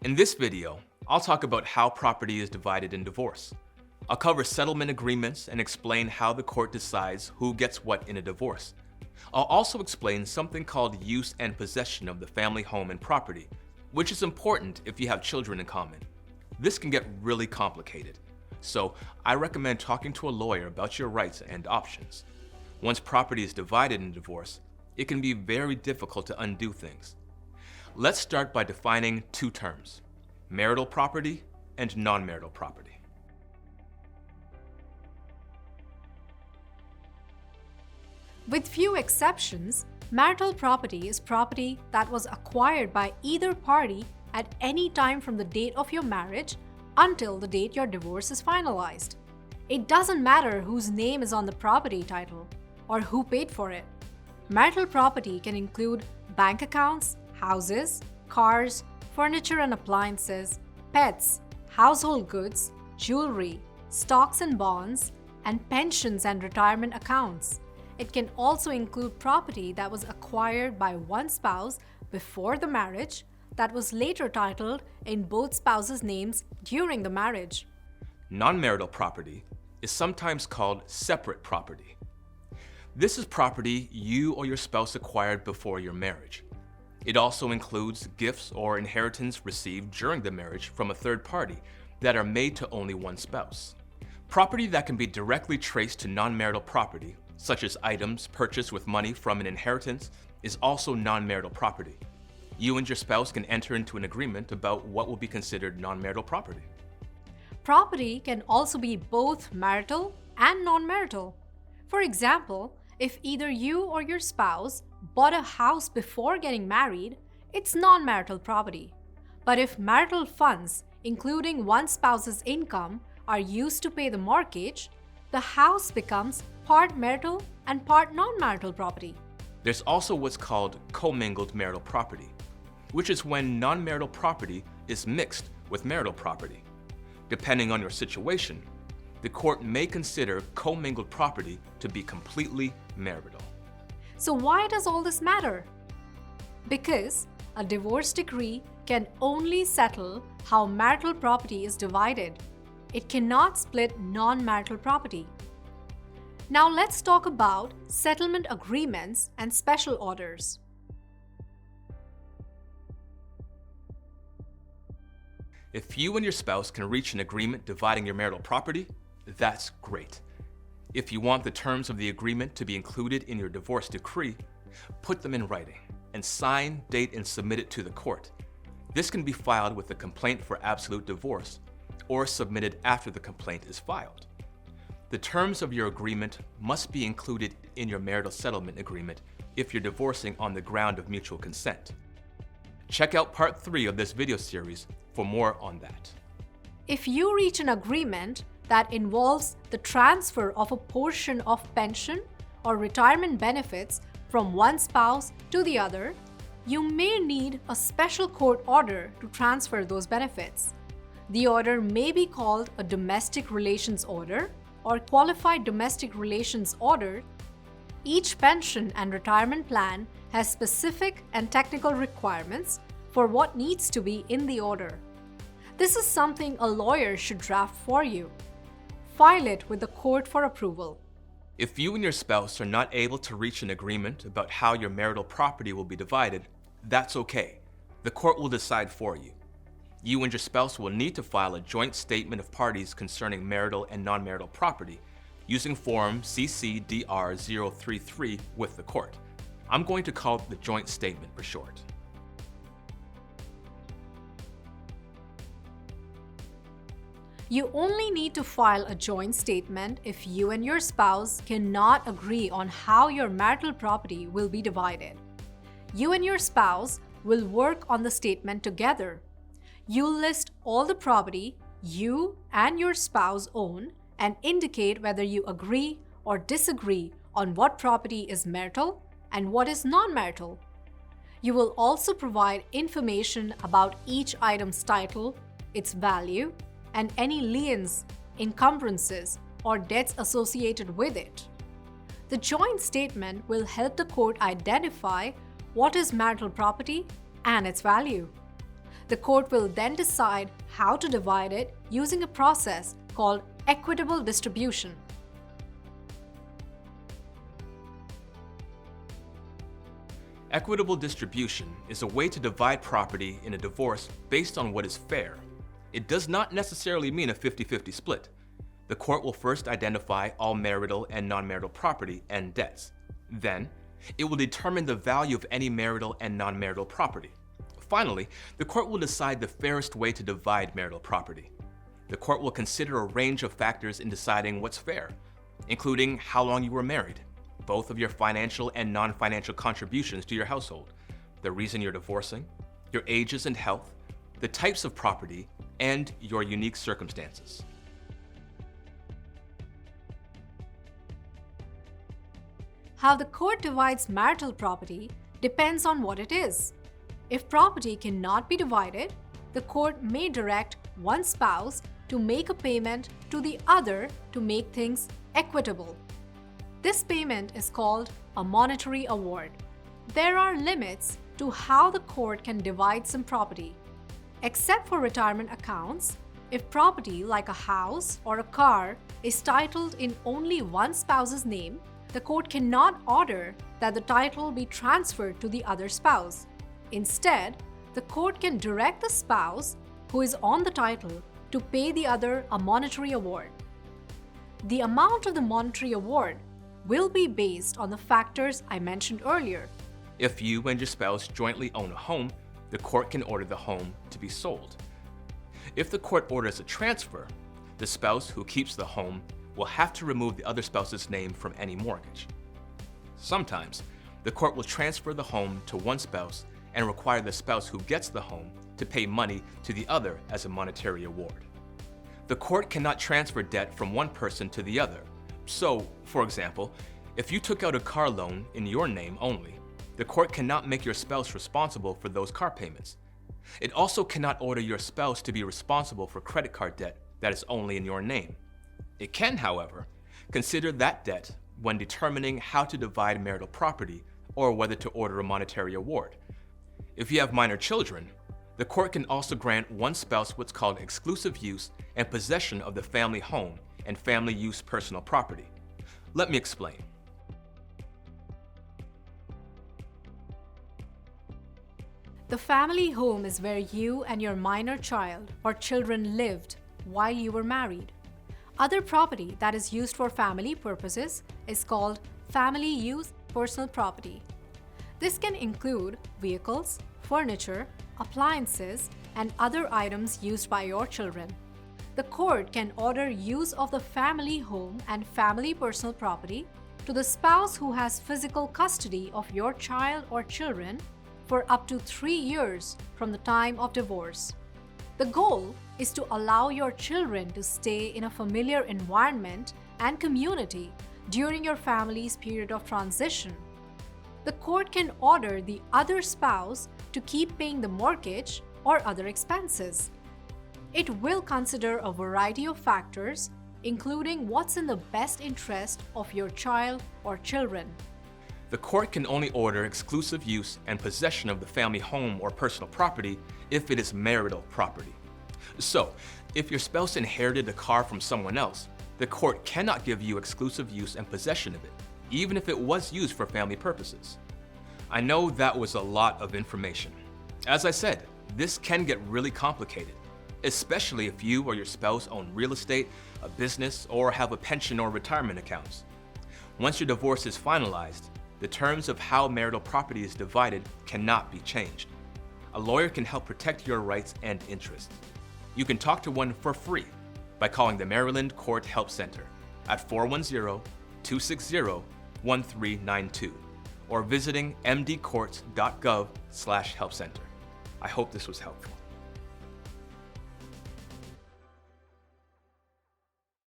In this video, I'll talk about how property is divided in divorce. I'll cover settlement agreements and explain how the court decides who gets what in a divorce. I'll also explain something called use and possession of the family home and property, which is important if you have children in common. This can get really complicated, so I recommend talking to a lawyer about your rights and options. Once property is divided in divorce, it can be very difficult to undo things. Let's start by defining two terms: marital property and non-marital property. With few exceptions, marital property is property that was acquired by either party at any time from the date of your marriage until the date your divorce is finalized. It doesn't matter whose name is on the property title or who paid for it. Marital property can include bank accounts, houses, cars, furniture and appliances, pets, household goods, jewelry, stocks and bonds, and pensions and retirement accounts. It can also include property that was acquired by one spouse before the marriage that was later titled in both spouses' names during the marriage. Non-marital property is sometimes called separate property. This is property you or your spouse acquired before your marriage. It also includes gifts or inheritance received during the marriage from a third party that are made to only one spouse. Property that can be directly traced to non-marital property, such as items purchased with money from an inheritance, is also non-marital property. You and your spouse can enter into an agreement about what will be considered non-marital property. Property can also be both marital and non-marital. For example, if either you or your spouse bought a house before getting married, it's non-marital property. But if marital funds, including one spouse's income, are used to pay the mortgage, the house becomes part marital and part non-marital property. There's also what's called commingled marital property, which is when non-marital property is mixed with marital property. Depending on your situation, the court may consider commingled property to be completely marital. So why does all this matter? Because a divorce decree can only settle how marital property is divided. It cannot split non-marital property. Now let's talk about settlement agreements and special orders. If you and your spouse can reach an agreement dividing your marital property, that's great. If you want the terms of the agreement to be included in your divorce decree, put them in writing and sign, date, and submit it to the court. This can be filed with a complaint for absolute divorce or submitted after the complaint is filed. The terms of your agreement must be included in your marital settlement agreement if you're divorcing on the ground of mutual consent. Check out part 3 of this video series for more on that. If you reach an agreement that involves the transfer of a portion of pension or retirement benefits from one spouse to the other, you may need a special court order to transfer those benefits. The order may be called a domestic relations order or qualified domestic relations order. Each pension and retirement plan has specific and technical requirements for what needs to be in the order. This is something a lawyer should draft for you. File it with the court for approval. If you and your spouse are not able to reach an agreement about how your marital property will be divided, that's okay. The court will decide for you. You and your spouse will need to file a joint statement of parties concerning marital and non-marital property using Form CCDR-033 with the court. I'm going to call it the joint statement for short. You only need to file a joint statement if you and your spouse cannot agree on how your marital property will be divided. You and your spouse will work on the statement together. You'll list all the property you and your spouse own and indicate whether you agree or disagree on what property is marital and what is non-marital. You will also provide information about each item's title, its value, and any liens, encumbrances, or debts associated with it. The joint statement will help the court identify what is marital property and its value. The court will then decide how to divide it using a process called equitable distribution. Equitable distribution is a way to divide property in a divorce based on what is fair. It does not necessarily mean a 50-50 split. The court will first identify all marital and non-marital property and debts. Then, it will determine the value of any marital and non-marital property. Finally, the court will decide the fairest way to divide marital property. The court will consider a range of factors in deciding what's fair, including how long you were married, both of your financial and non-financial contributions to your household, the reason you're divorcing, your ages and health, the types of property, and your unique circumstances. How the court divides marital property depends on what it is. If property cannot be divided, the court may direct one spouse to make a payment to the other to make things equitable. This payment is called a monetary award. There are limits to how the court can divide some property. Except for retirement accounts, if property like a house or a car is titled in only one spouse's name, the court cannot order that the title be transferred to the other spouse. Instead, the court can direct the spouse who is on the title to pay the other a monetary award. The amount of the monetary award will be based on the factors I mentioned earlier. If you and your spouse jointly own a home, the court can order the home to be sold. If the court orders a transfer, the spouse who keeps the home will have to remove the other spouse's name from any mortgage. Sometimes, the court will transfer the home to one spouse and require the spouse who gets the home to pay money to the other as a monetary award. The court cannot transfer debt from one person to the other. So, for example, if you took out a car loan in your name only, the court cannot make your spouse responsible for those car payments. It also cannot order your spouse to be responsible for credit card debt that is only in your name. It can, however, consider that debt when determining how to divide marital property or whether to order a monetary award. If you have minor children, the court can also grant one spouse what's called exclusive use and possession of the family home and family use personal property. Let me explain. The family home is where you and your minor child or children lived while you were married. Other property that is used for family purposes is called family use personal property. This can include vehicles, furniture, appliances, and other items used by your children. The court can order use of the family home and family personal property to the spouse who has physical custody of your child or children for up to 3 years from the time of divorce. The goal is to allow your children to stay in a familiar environment and community during your family's period of transition. The court can order the other spouse to keep paying the mortgage or other expenses. It will consider a variety of factors, including what's in the best interest of your child or children. The court can only order exclusive use and possession of the family home or personal property if it is marital property. So, if your spouse inherited a car from someone else, the court cannot give you exclusive use and possession of it, even if it was used for family purposes. I know that was a lot of information. As I said, this can get really complicated, especially if you or your spouse own real estate, a business, or have a pension or retirement accounts. Once your divorce is finalized, the terms of how marital property is divided cannot be changed. A lawyer can help protect your rights and interests. You can talk to one for free by calling the Maryland Court Help Center at 410-260-1392 or visiting mdcourts.gov/helpcenter. I hope this was helpful.